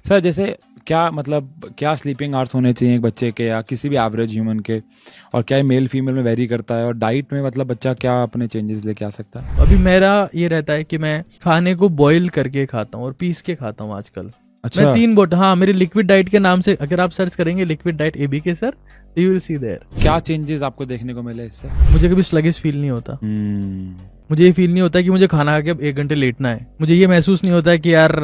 Sir जैसे क्या sleeping hours होने चाहिए एक बच्चे के या किसी भी एवरेज ह्यूमन के, और क्या ये मेल फीमेल में वेरी करता है, और डाइट में मतलब बच्चा क्या अपने चेंजेस लेके आ सकता है? अभी मेरा ये रहता है कि मैं खाने को बॉईल करके खाता हूँ और पीस के खाता हूँ आजकल। अच्छा। मैं 3 बोट, हाँ, मेरी लिक्विड डाइट के नाम से अगर आप सर्च करेंगे liquid diet ABK sir, you will see there. क्या चेंजेस आपको देखने को मिले इससे? मुझे कभी स्लगिश फील नहीं होता। मुझे ये फील नहीं होता कि मुझे खाना खा के अब 1 घंटे लेटना है। मुझे ये महसूस नहीं होता है कि यार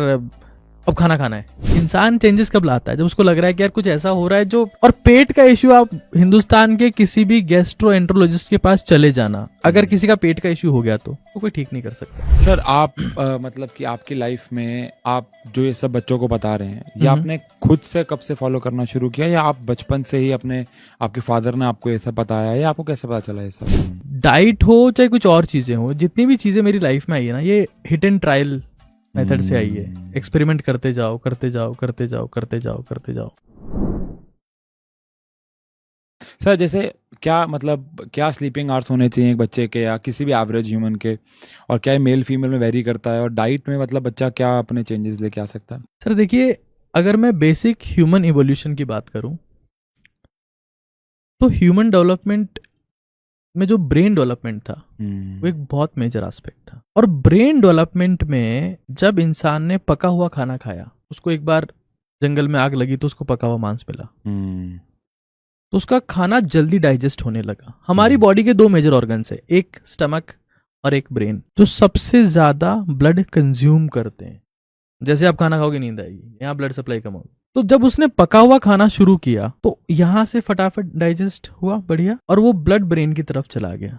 अब खाना खाना है। इंसान चेंजेस कब लाता है? जब उसको लग रहा है कि यार कुछ ऐसा हो रहा है जो, और पेट का इश्यू, आप हिंदुस्तान के किसी भी गैस्ट्रोएंटरोलॉजिस्ट के पास चले जाना, अगर किसी का पेट का इश्यू हो गया तो कोई ठीक नहीं कर सकता। सर आप मतलब कि आपकी लाइफ में आप जो ये सब बच्चों को बता रहे हैं, ये आपने खुद से कब से फॉलो करना शुरू किया, या आप बचपन से ही आपके फादर ने आपको ये सब बताया, या आपको कैसे पता चला ये सब? डाइट हो चाहे कुछ और चीजें हो, जितनी भी चीजें मेरी लाइफ में आई है ना, ये हिट एंड ट्रायल मेथड से आई है। एक्सपेरिमेंट करते जाओ करते जाओ करते जाओ करते जाओ करते जाओ। सर जैसे क्या स्लीपिंग आवर्स होने चाहिए एक बच्चे के या किसी भी एवरेज ह्यूमन के, और क्या ये मेल फीमेल में वेरी करता है, और डाइट में मतलब बच्चा क्या अपने चेंजेस लेके आ सकता है? सर देखिए, अगर मैं बेसिक ह्यूमन इवोल्यूशन की बात करूं तो ह्यूमन डेवलपमेंट में जो ब्रेन डेवलपमेंट था वो एक बहुत मेजर एस्पेक्ट था। और ब्रेन डेवलपमेंट में जब इंसान ने पका हुआ खाना खाया, उसको एक बार जंगल में आग लगी तो उसको पका हुआ मांस मिला, तो उसका खाना जल्दी डाइजेस्ट होने लगा। हमारी बॉडी के 2 मेजर ऑर्गन्स है, एक स्टमक और एक ब्रेन, जो सबसे ज्यादा ब्लड कंज्यूम करते हैं। जैसे आप खाना खाओगे नींद आएगी, यहाँ ब्लड सप्लाई कम होगी। तो जब उसने पका हुआ खाना शुरू किया तो यहाँ से फटाफट डाइजेस्ट हुआ बढ़िया, और वो ब्लड ब्रेन की तरफ चला गया।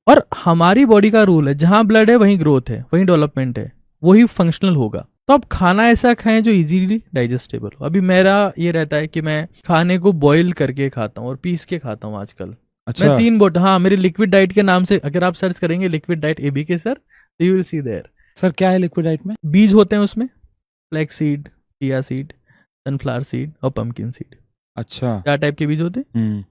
और हमारी बॉडी का रूल है, जहां ब्लड है वहीं ग्रोथ है, वहीं डेवलपमेंट है, वही फंक्शनल होगा। तो आप खाना ऐसा खाएं जो इजीली डाइजेस्टेबल हो। अभी मेरा ये रहता है कि मैं खाने को बॉईल करके खाता हूँ और पीस के खाता हूँ आजकल। अच्छा। मैं 3 बोट, हाँ, मेरी लिक्विड डाइट के नाम से अगर आप सर्च करेंगे liquid diet ABK sir, you will see there. Sir क्या है लिक्विड डाइट में? बीज होते हैं उसमें, flax seed, chia seed, sunflower seed और पंपकिन सीड। अच्छा। 4 टाइप के बीज होते हैं।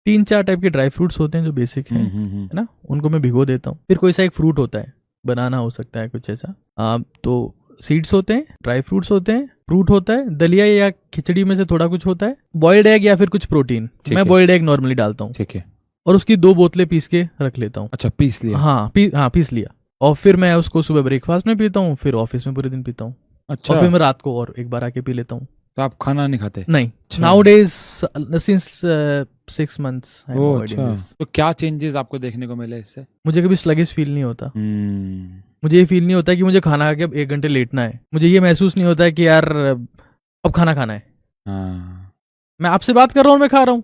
3-4 टाइप के ड्राई फ्रूट्स होते हैं जो बेसिक हैं, है ना, उनको मैं भिगो देता हूँ। फिर कोई सा एक फ्रूट होता है, बनाना हो सकता है, कुछ ऐसा। तो सीड्स होते हैं, ड्राई फ्रूट्स होते हैं, फ्रूट होता है, दलिया या खिचड़ी में से थोड़ा कुछ होता है, बॉइल्ड एग या फिर कुछ प्रोटीन। मैं बॉइल्ड एग नॉर्मली डालता हूँ, ठीक है, और उसकी 2 बोतलें पीस के रख लेता हूँ। अच्छा, पीस लिया? हाँ, पीस लिया। और फिर मैं उसको सुबह ब्रेकफास्ट में पीता हूँ, फिर ऑफिस में पूरे दिन पीता हूँ। अच्छा। और फिर मैं रात को और एक बार आके पी लेता हूँ। तो आप खाना नहीं खाते? नहीं, नाउडेज सिंस 6 months। अच्छा। तो क्या चेंजेस आपको देखने को मिले इससे? मुझे कभी स्लगिश फील नहीं होता। मुझे ये फील नहीं होता कि मुझे खाना खा के अब 1 घंटे लेटना है। मुझे ये महसूस नहीं होता है कि यार अब खाना खाना है। मैं आपसे बात कर रहा हूँ, मैं खा रहा हूँ।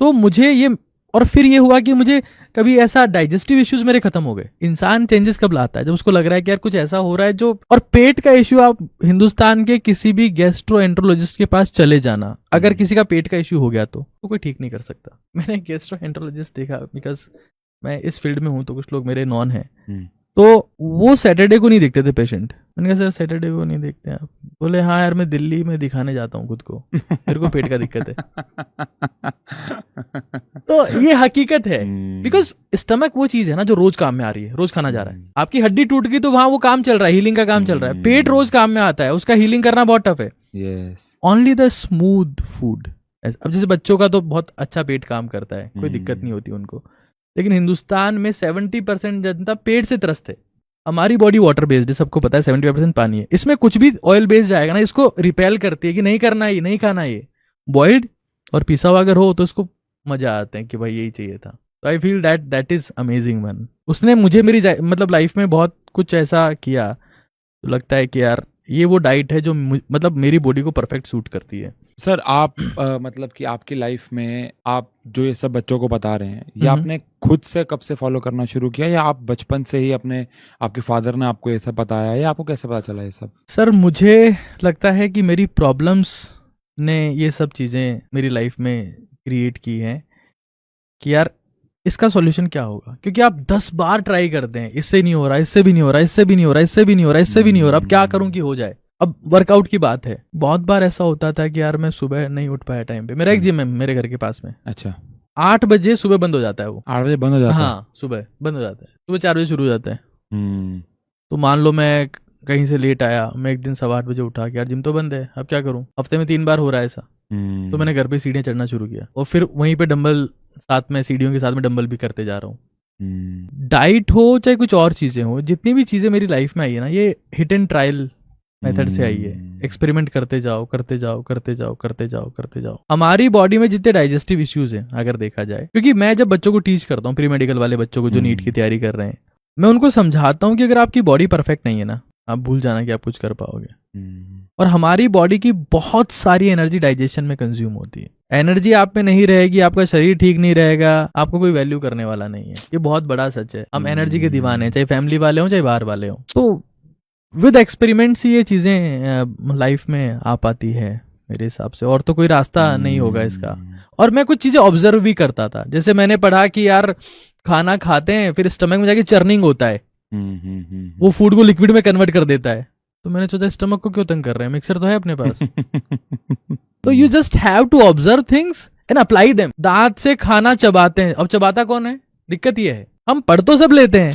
तो मुझे ये, और फिर ये हुआ कि मुझे कभी ऐसा डाइजेस्टिव इश्यूज मेरे खत्म हो गए। इंसान चेंजेस कब लाता है? जब उसको लग रहा है कि यार कुछ ऐसा हो रहा है जो, और पेट का इश्यू, आप हिंदुस्तान के किसी भी गैस्ट्रोएंटरोलॉजिस्ट के पास चले जाना, अगर किसी का पेट का इश्यू हो गया तो कोई ठीक नहीं कर सकता। मैंने गैस्ट्रोएंटरोलॉजिस्ट देखा, बिकॉज मैं इस फील्ड में हूँ, तो कुछ लोग मेरे नॉन है। तो वो सैटरडे को नहीं देखते थे पेशेंट। मैंने कहा सर सैटरडे को नहीं देखते आप? बोले हाँ यार, मैं दिल्ली में दिखाने जाता हूँ खुद को, मेरे को पेट का दिक्कत है। तो ये हकीकत है, बिकॉज स्टमक वो चीज है ना जो रोज काम में आ रही है, रोज खाना जा रहा है। आपकी हड्डी टूट गई तो वहां वो काम चल रहा है, हीलिंग का काम चल रहा है। पेट रोज काम में आता है, उसका हीलिंग करना बहुत टफ है। Only the smooth food. अब जैसे बच्चों का तो बहुत अच्छा पेट काम करता है, कोई दिक्कत नहीं होती उनको, लेकिन हिंदुस्तान में 70% जनता पेट से त्रस्त है। हमारी बॉडी वाटर बेस्ड है, सबको पता है, 75% पानी है। इसमें कुछ भी ऑयल बेस्ड जाएगा ना, इसको रिपेल करती है कि नहीं करना, ये नहीं खाना, ये बॉइल्ड और पिसा हुआ अगर हो तो इसको मजा आता है कि भाई यही चाहिए था। तो I feel that is amazing one. उसने मुझे मेरी मतलब लाइफ में बहुत कुछ ऐसा किया, तो लगता है कि यार ये वो डाइट है जो मतलब मेरी बॉडी को परफेक्ट सूट करती है। सर आप मतलब कि आपकी लाइफ में आप जो ये सब बच्चों को बता रहे हैं, ये आपने खुद से कब से फॉलो करना शुरू किया, या आप बचपन से ही आपके फादर ने आपको ये सब बताया, या आपको कैसे पता चला ये सब? सर मुझे लगता है कि मेरी प्रॉब्लम्स ने ये सब चीज़ें मेरी लाइफ में क्रिएट की हैं कि यार इसका सॉल्यूशन क्या होगा। क्योंकि आप 10 बार ट्राई करते हैं, इससे नहीं हो रहा, इससे भी नहीं हो रहा, इससे भी नहीं हो रहा, इससे भी नहीं हो रहा, इससे भी नहीं हो रहा, अब क्या करूं कि हो जाए। अब वर्कआउट की बात है, बहुत बार ऐसा होता था कि यार मैं सुबह नहीं उठ पाया टाइम पे। मेरा एक जिम है मेरे घर के पास में। अच्छा। 8 बजे सुबह बंद हो जाता है वो। 8 बजे बंद हो जाता है? हाँ, सुबह बंद हो जाता है। सुबह 4 बजे शुरू हो जाता है। तो मान लो मैं कहीं से लेट आया, मैं एक दिन 8:15 बजे उठा कि यार जिम तो बंद है, अब क्या करूं, हफ्ते में 3 बार हो रहा है ऐसा। तो मैंने घर पे सीढ़ियाँ चढ़ना शुरू किया और फिर वहीं पे डंबल साथ में, सीढ़ियों के साथ में डंबल भी करते जा रहा हूँ। डाइट हो चाहे कुछ और चीजें हो, जितनी भी चीजें मेरी लाइफ में आई है ना, ये हिट एंड ट्रायल मेथड से आई है। एक्सपेरिमेंट करते जाओ करते जाओ करते जाओ करते जाओ करते जाओ। हमारी बॉडी में जितने डाइजेस्टिव इश्यूज हैं अगर देखा जाए, क्योंकि मैं जब बच्चों को टीच करता हूँ, प्री मेडिकल वाले बच्चों को जो नीट की तैयारी कर रहे हैं, मैं उनको समझाता हूँ कि अगर आपकी बॉडी परफेक्ट नहीं है ना, आप भूल जाना कि आप कुछ कर पाओगे। और हमारी बॉडी की बहुत सारी एनर्जी डाइजेशन में कंज्यूम होती है। एनर्जी आप में नहीं रहेगी, आपका शरीर ठीक नहीं रहेगा, आपको कोई वैल्यू करने वाला नहीं है। ये बहुत बड़ा सच है। हम एनर्जी के दीवाने हैं, चाहे फैमिली वाले हों चाहे बाहर वाले हों। तो विद एक्सपेरिमेंट्स ये चीजें लाइफ में आ पाती है मेरे हिसाब से, और तो कोई रास्ता नहीं होगा इसका। और मैं कुछ चीजें ऑब्जर्व भी करता था, जैसे मैंने पढ़ा कि यार खाना खाते हैं फिर स्टमक में जाके चर्निंग होता है, वो फूड को लिक्विड में कन्वर्ट कर देता है। तो मैंने सोचा स्टमक को क्यों तंग कर रहे हैं, मिक्सर तो है अपने पास। तो you just have to observe things and apply them. दांत से खाना चबाते हैं, अब चबाता कौन है? दिक्कत ये है, हम पढ़ तो सब लेते हैं,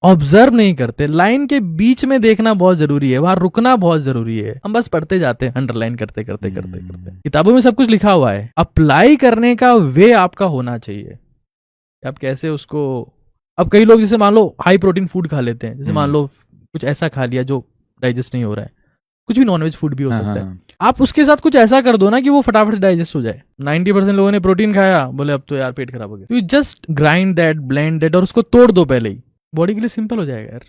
ऑब्जर्व नहीं करते। लाइन के बीच में देखना बहुत जरूरी है, वहां रुकना बहुत जरूरी है। हम बस पढ़ते जाते हैं, अंडरलाइन करते करते करते करते। किताबों में सब कुछ लिखा हुआ है, अप्लाई करने का वे आपका होना चाहिए। आप कैसे उसको, अब कई लोग जैसे मान लो हाई प्रोटीन फूड खा लेते हैं, जैसे मान लो कुछ ऐसा खा लिया जो डाइजेस्ट नहीं हो रहा है, कुछ भी नॉनवेज फूड भी हो सकता है, आप उसके साथ कुछ ऐसा कर दो ना कि वो फटाफट डाइजेस्ट हो जाए। 90% लोगों ने प्रोटीन खाया, बोले अब तो यार पेट खराब हो गया। You just grind that, blend that और उसको तोड़ दो पहले ही, बॉडी के लिए सिंपल हो जाएगा यार।